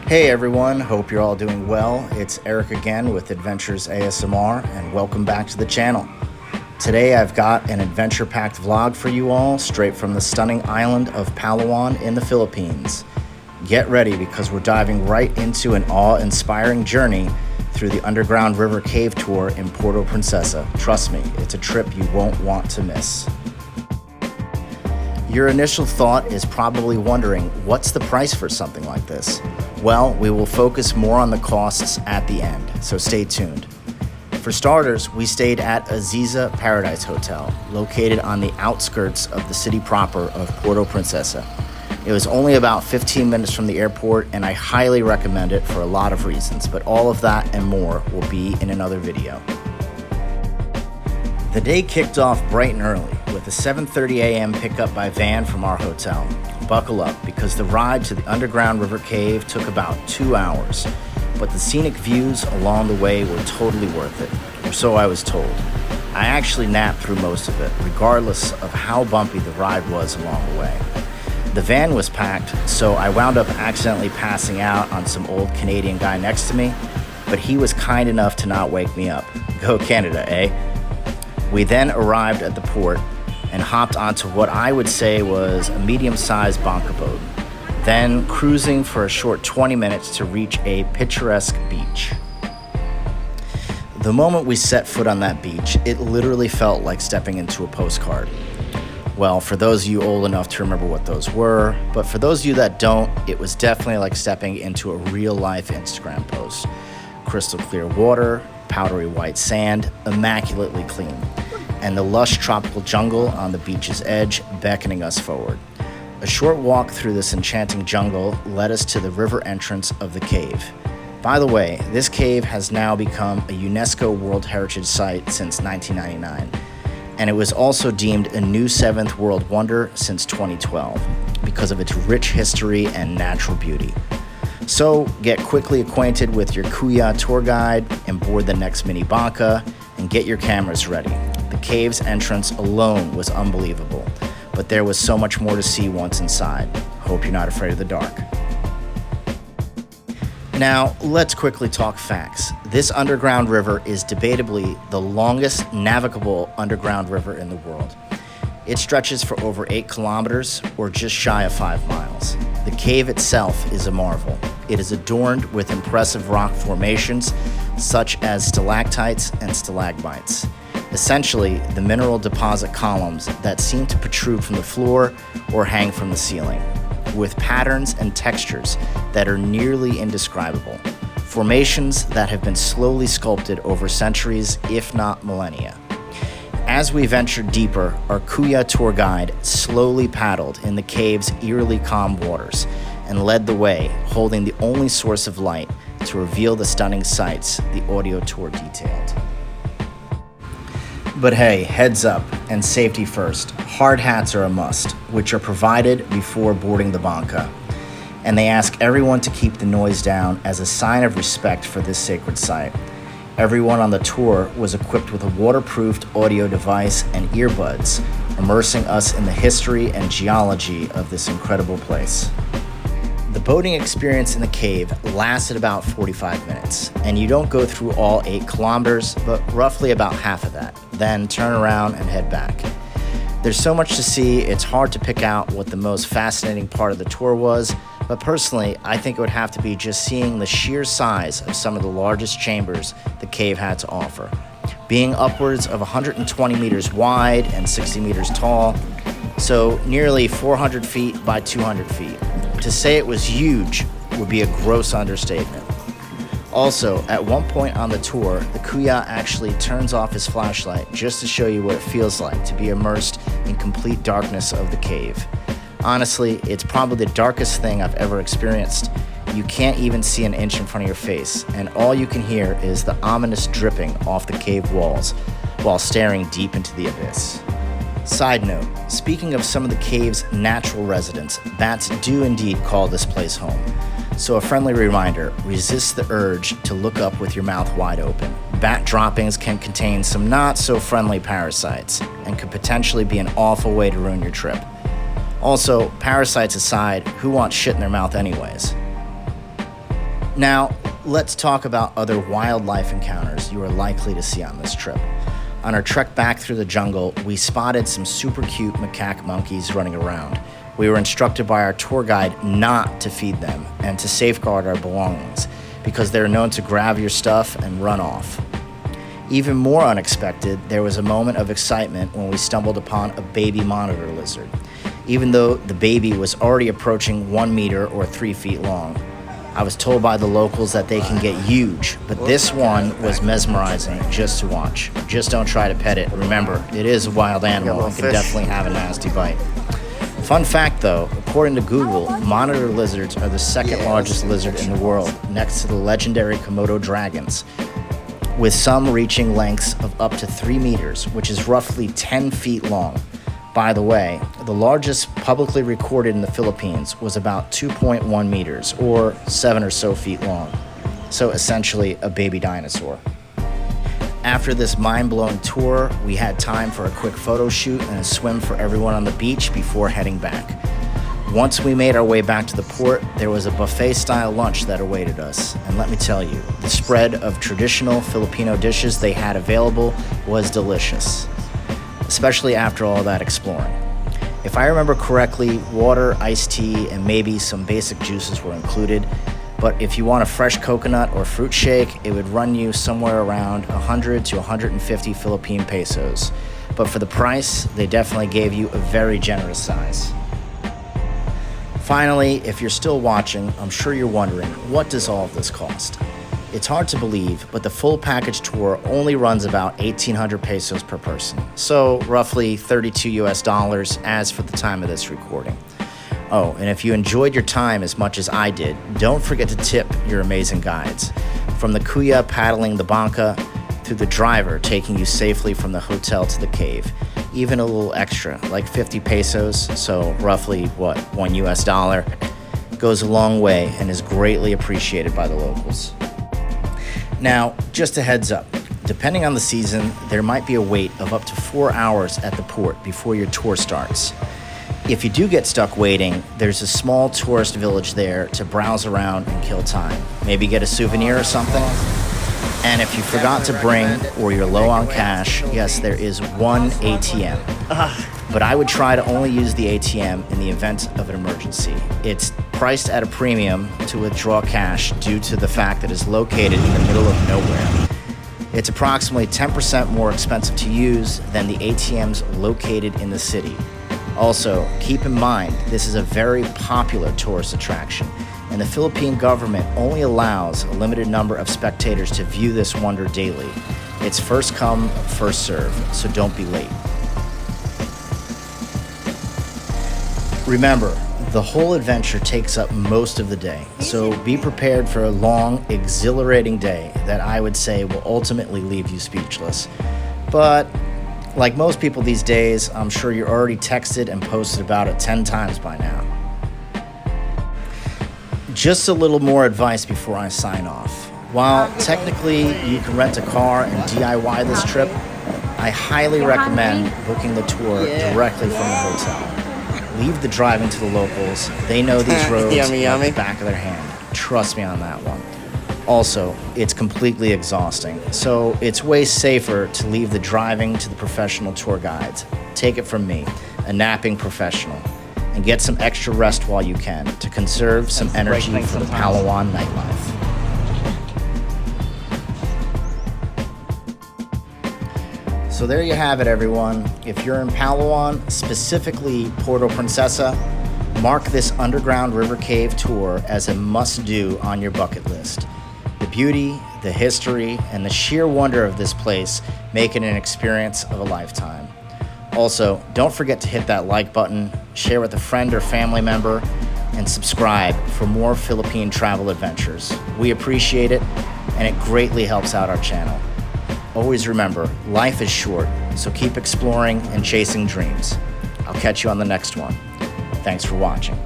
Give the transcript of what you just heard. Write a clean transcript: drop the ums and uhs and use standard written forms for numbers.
Hey everyone, hope you're all doing well. It's Eric again with Adventures ASMR, and welcome back to the channel. Today I've got an adventure-packed vlog for you all, straight from the stunning island of Palawan in the Philippines. Get ready because we're diving right into an awe-inspiring journey through the underground river cave tour in Puerto Princesa. Trust me, it's a trip you won't want to miss. Your initial thought is probably wondering, what's the price for something like this? Well, we will focus more on the costs at the end, so stay tuned. For starters, we stayed at Aziza Paradise Hotel, located on the outskirts of the city proper of Puerto Princesa. It was only about 15 minutes from the airport, and I highly recommend it for a lot of reasons, but all of that and more will be in another video. The day kicked off bright and early with a 7:30 a.m. pickup by van from our hotel. Buckle up because the ride to the underground river cave took about 2 hours, but the scenic views along the way were totally worth it, or so I was told. I actually napped through most of it, regardless of how bumpy the ride was along the way. The van was packed, so I wound up accidentally passing out on some old Canadian guy next to me, but he was kind enough to not wake me up. Go Canada, eh? We then arrived at the port and hopped onto what I would say was a medium-sized banca boat, then cruising for a short 20 minutes to reach a picturesque beach. The moment we set foot on that beach, it literally felt like stepping into a postcard. Well, for those of you old enough to remember what those were, but for those of you that don't, it was definitely like stepping into a real-life Instagram post. Crystal clear water, powdery white sand, immaculately clean, and the lush tropical jungle on the beach's edge beckoning us forward. A short walk through this enchanting jungle led us to the river entrance of the cave. By the way, this cave has now become a UNESCO World Heritage Site since 1999, and it was also deemed a new 7th World Wonder since 2012 because of its rich history and natural beauty. So get quickly acquainted with your Kuya tour guide and board the next mini banca and get your cameras ready. The cave's entrance alone was unbelievable, but there was so much more to see once inside. Hope you're not afraid of the dark. Now, let's quickly talk facts. This underground river is debatably the longest navigable underground river in the world. It stretches for over 8 kilometers, or just shy of 5 miles. The cave itself is a marvel. It is adorned with impressive rock formations, such as stalactites and stalagmites. Essentially, the mineral deposit columns that seem to protrude from the floor or hang from the ceiling, with patterns and textures that are nearly indescribable. Formations that have been slowly sculpted over centuries, if not millennia. As we ventured deeper, our Kuya tour guide slowly paddled in the cave's eerily calm waters and led the way, holding the only source of light to reveal the stunning sights the audio tour detailed. But hey, heads up and safety first. Hard hats are a must, which are provided before boarding the banca. And they ask everyone to keep the noise down as a sign of respect for this sacred site. Everyone on the tour was equipped with a waterproofed audio device and earbuds, immersing us in the history and geology of this incredible place. The boating experience in the cave lasted about 45 minutes, and you don't go through all 8 kilometers, but roughly about half of that, then turn around and head back. There's so much to see, it's hard to pick out what the most fascinating part of the tour was, but personally, I think it would have to be just seeing the sheer size of some of the largest chambers the cave had to offer. Being upwards of 120 meters wide and 60 meters tall, so nearly 400 feet by 200 feet. To say it was huge would be a gross understatement. Also, at one point on the tour, the Kuya actually turns off his flashlight just to show you what it feels like to be immersed in complete darkness of the cave. Honestly, it's probably the darkest thing I've ever experienced. You can't even see an inch in front of your face, and all you can hear is the ominous dripping off the cave walls while staring deep into the abyss. Side note, speaking of some of the cave's natural residents, bats do indeed call this place home. So a friendly reminder, resist the urge to look up with your mouth wide open. Bat droppings can contain some not so friendly parasites and could potentially be an awful way to ruin your trip. Also, parasites aside, who wants shit in their mouth anyways? Now, let's talk about other wildlife encounters you are likely to see on this trip. On our trek back through the jungle, we spotted some super cute macaque monkeys running around. We were instructed by our tour guide not to feed them and to safeguard our belongings because they're known to grab your stuff and run off. Even more unexpected, there was a moment of excitement when we stumbled upon a baby monitor lizard. Even though the baby was already approaching 1 meter or 3 feet long, I was told by the locals that they can get huge, but this one was mesmerizing just to watch. Just don't try to pet it. Remember, it is a wild animal and can definitely have a nasty bite. Fun fact though, according to Google, monitor lizards are the second largest lizard in the world, next to the legendary Komodo dragons, with some reaching lengths of up to 3 meters, which is roughly 10 feet long. By the way, the largest publicly recorded in the Philippines was about 2.1 meters, or 7 or so feet long. So essentially a baby dinosaur. After this mind-blowing tour, we had time for a quick photo shoot and a swim for everyone on the beach before heading back. Once we made our way back to the port, there was a buffet-style lunch that awaited us. And let me tell you, the spread of traditional Filipino dishes they had available was delicious, especially after all that exploring. If I remember correctly, water, iced tea, and maybe some basic juices were included. But if you want a fresh coconut or fruit shake, it would run you somewhere around 100 to 150 Philippine pesos. But for the price, they definitely gave you a very generous size. Finally, if you're still watching, I'm sure you're wondering, what does all of this cost? It's hard to believe, but the full package tour only runs about 1,800 pesos per person, so roughly $32 as for the time of this recording. Oh, and if you enjoyed your time as much as I did, don't forget to tip your amazing guides. From the kuya paddling the banca, to the driver taking you safely from the hotel to the cave. Even a little extra, like 50 pesos, so roughly, $1, goes a long way and is greatly appreciated by the locals. Now, just a heads up, depending on the season, there might be a wait of up to 4 hours at the port before your tour starts. If you do get stuck waiting, there's a small tourist village there to browse around and kill time. Maybe get a souvenir or something. And if you forgot to bring or you're low on cash, yes, there is one ATM. But I would try to only use the ATM in the event of an emergency. It's priced at a premium to withdraw cash due to the fact that it's located in the middle of nowhere. It's approximately 10% more expensive to use than the ATMs located in the city. Also, keep in mind, this is a very popular tourist attraction, and the Philippine government only allows a limited number of spectators to view this wonder daily. It's first come, first serve, so don't be late. Remember, the whole adventure takes up most of the day, so be prepared for a long, exhilarating day that I would say will ultimately leave you speechless. But like most people these days, I'm sure you're already texted and posted about it 10 times by now. Just a little more advice before I sign off. While technically you can rent a car and DIY this trip, I highly recommend booking the tour directly from the hotel. Leave the driving to the locals. They know these roads like the back of their hand. Trust me on that one. Also, it's completely exhausting, so it's way safer to leave the driving to the professional tour guides. Take it from me, a napping professional, and get some extra rest while you can to conserve some energy for the Palawan nightlife. So there you have it, everyone. If you're in Palawan, specifically Puerto Princesa, mark this underground river cave tour as a must-do on your bucket list. The beauty, the history, and the sheer wonder of this place make it an experience of a lifetime. Also, don't forget to hit that like button, share with a friend or family member, and subscribe for more Philippine travel adventures. We appreciate it, and it greatly helps out our channel. Always remember, life is short, so keep exploring and chasing dreams. I'll catch you on the next one. Thanks for watching.